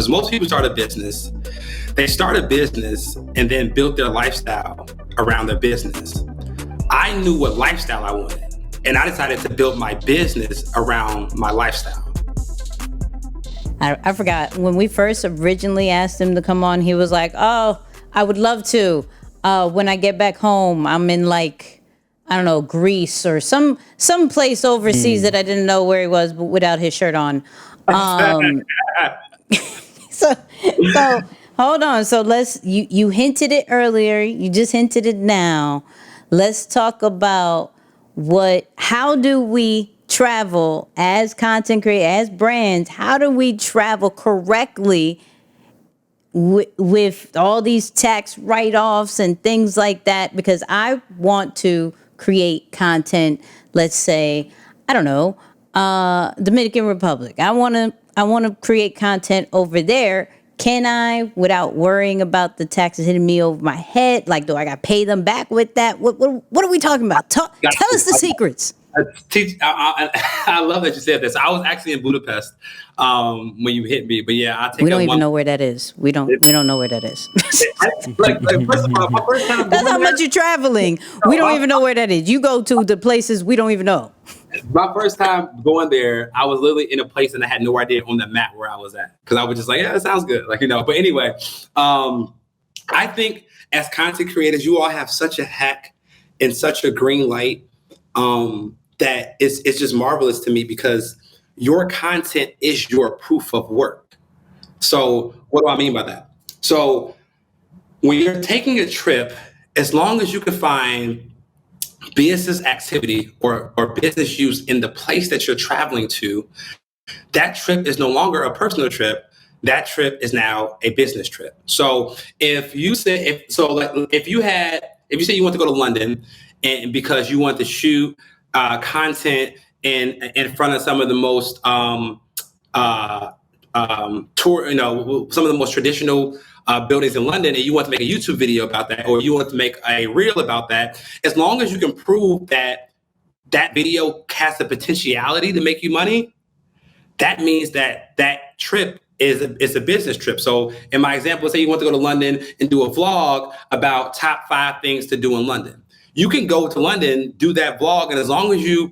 because most people start a business. They start a business and then build their lifestyle around their business. I knew what lifestyle I wanted, and I decided to build my business around my lifestyle. I forgot when we first originally asked him to come on, he was like, "Oh, I would love to. When I get back home, I'm in like, I don't know, Greece or some place overseas that I didn't know where he was, but without his shirt on." So hold on. So you hinted it earlier. You just hinted it now. Let's talk about how do we travel as content creators, as brands? How do we travel correctly with all these tax write-offs and things like that? Because I want to create content, let's say, I don't know, Dominican Republic. I want to create content over there. Can I, without worrying about the taxes hitting me over my head? Like, do I got to pay them back with that? What are we talking about? Tell us the secrets. I love that you said this. I was actually in Budapest when you hit me, but yeah, we don't even know where that is. We don't know where that is. First of all, my first time. That's how much you're traveling. We don't even know where that is. You go to the places we don't even know. My first time going there, I was literally in a place and I had no idea on the map where I was at, because I was just like, yeah, that sounds good, But anyway, I think as content creators, you all have such a hack and such a green light. That it's just marvelous to me, because your content is your proof of work. So what do I mean by that? So when you're taking a trip, as long as you can find business activity or business use in the place that you're traveling to, that trip is no longer a personal trip. That trip is now a business trip. So if you say if you say you want to go to London, and because you want to shoot content in front of some of the most some of the most traditional buildings in London, and you want to make a YouTube video about that, or you want to make a reel about that, as long as you can prove that video has the potentiality to make you money, that means that trip is a business trip. So in my example, say you want to go to London and do a vlog about top 5 things to do in London. You can go to London, do that vlog, and as long as you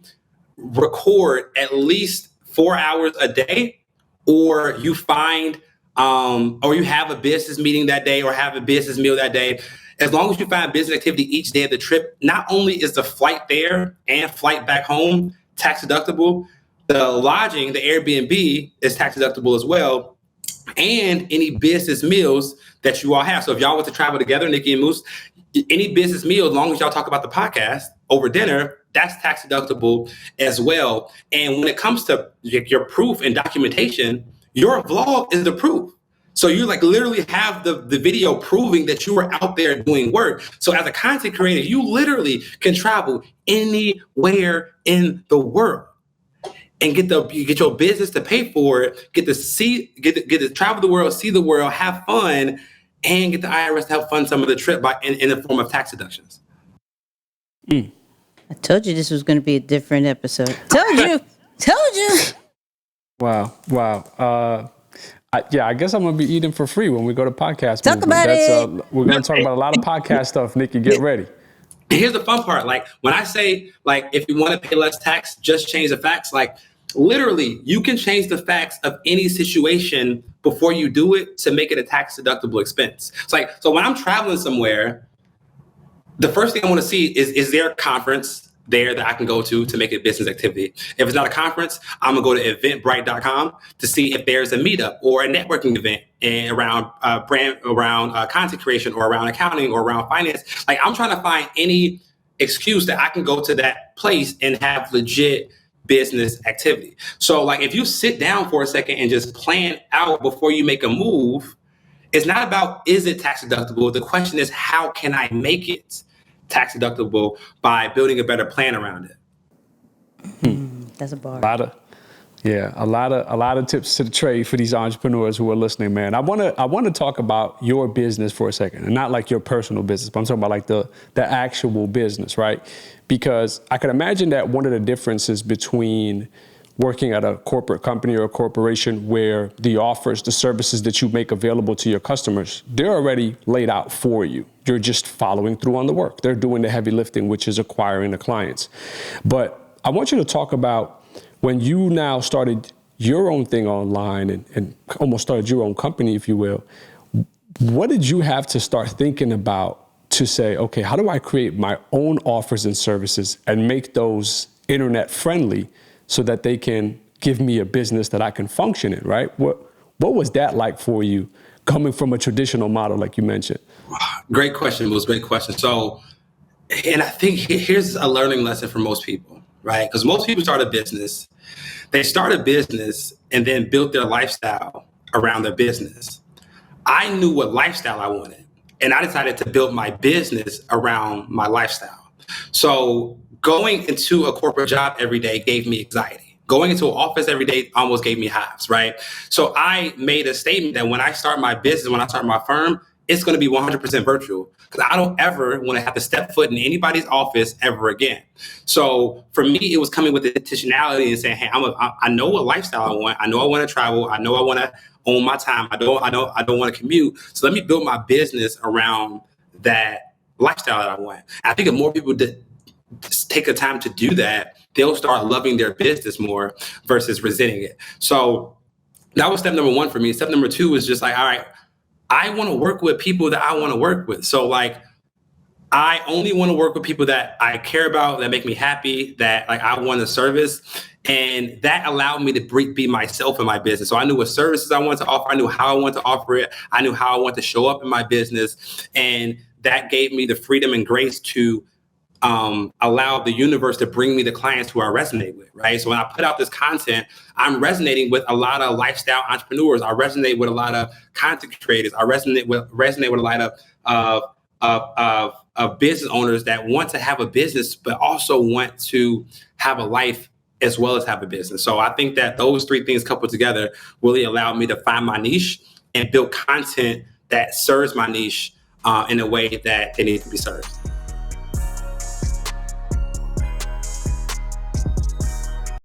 record at least 4 hours a day, or you find, or you have a business meeting that day, or have a business meal that day, as long as you find business activity each day of the trip, not only is the flight there and flight back home tax deductible, the lodging, the Airbnb, is tax deductible as well, and any business meals that you all have. So if y'all want to travel together, Nicky and Moose, any business meal, as long as y'all talk about the podcast over dinner, that's tax deductible as well. And when it comes to your proof and documentation, your vlog is the proof. So you literally have the video proving that you were out there doing work. So as a content creator, you literally can travel anywhere in the world and get your business to pay for it, get to travel the world, see the world, have fun, and get the IRS to help fund some of the trip in the form of tax deductions. I told you this was going to be a different episode. Told you. Wow. I guess I'm going to be eating for free when we go to podcast. Talk about it. We're going to talk about a lot of podcast stuff. Nicky, get ready. Here's the fun part. When I say, if you want to pay less tax, just change the facts. Literally, you can change the facts of any situation before you do it to make it a tax deductible expense. So when I'm traveling somewhere, the first thing I want to see is there a conference there that I can go to make it a business activity? If it's not a conference, I'm gonna go to eventbrite.com to see if there's a meetup or a networking event around content creation, or around accounting, or around finance. I'm trying to find any excuse that I can go to that place and have legit business activity. So if you sit down for a second and just plan out before you make a move, it's not about, is it tax deductible? The question is, how can I make it tax deductible by building a better plan around it? That's a bar. A lot of tips to the trade for these entrepreneurs who are listening, man. I want to talk about your business for a second, and not your personal business, but I'm talking about the actual business, right? Because I can imagine that one of the differences between working at a corporate company or a corporation where the offers, the services that you make available to your customers, they're already laid out for you. You're just following through on the work. They're doing the heavy lifting, which is acquiring the clients. But I want you to talk about when you now started your own thing online and almost started your own company, if you will. What did you have to start thinking about to say, okay, how do I create my own offers and services and make those internet friendly so that they can give me a business that I can function in, right? What was that like for you coming from a traditional model like you mentioned? Great question, Moose. Great question. So, and I think here's a learning lesson for most people, right? Because most people start a business. They start a business and then build their lifestyle around their business. I knew what lifestyle I wanted, and I decided to build my business around my lifestyle. So going into a corporate job every day gave me anxiety. Going into an office every day almost gave me hives, right? So I made a statement that when I start my business, when I start my firm, it's going to be 100% virtual because I don't ever want to have to step foot in anybody's office ever again. So for me, it was coming with the intentionality and saying, hey, I know what lifestyle I want. I know I want to travel. I know I want to own my time. I don't want to commute. So let me build my business around that lifestyle that I want. I think if more people did take the time to do that, they'll start loving their business more versus resenting it. So that was step number one for me. Step number two was just like, all right, I want to work with people that I want to work with. So like, I only want to work with people that I care about, that make me happy, that like I want to service. And that allowed me to be myself in my business. So I knew what services I wanted to offer. I knew how I wanted to offer it. I knew how I wanted to show up in my business. And that gave me the freedom and grace to allow the universe to bring me the clients who I resonate with, right? So when I put out this content, I'm resonating with a lot of lifestyle entrepreneurs. I resonate with a lot of content creators. I resonate with a lot of business owners that want to have a business, but also want to have a life as well as have a business. So I think that those three things coupled together really allowed me to find my niche and build content that serves my niche in a way that it needs to be served.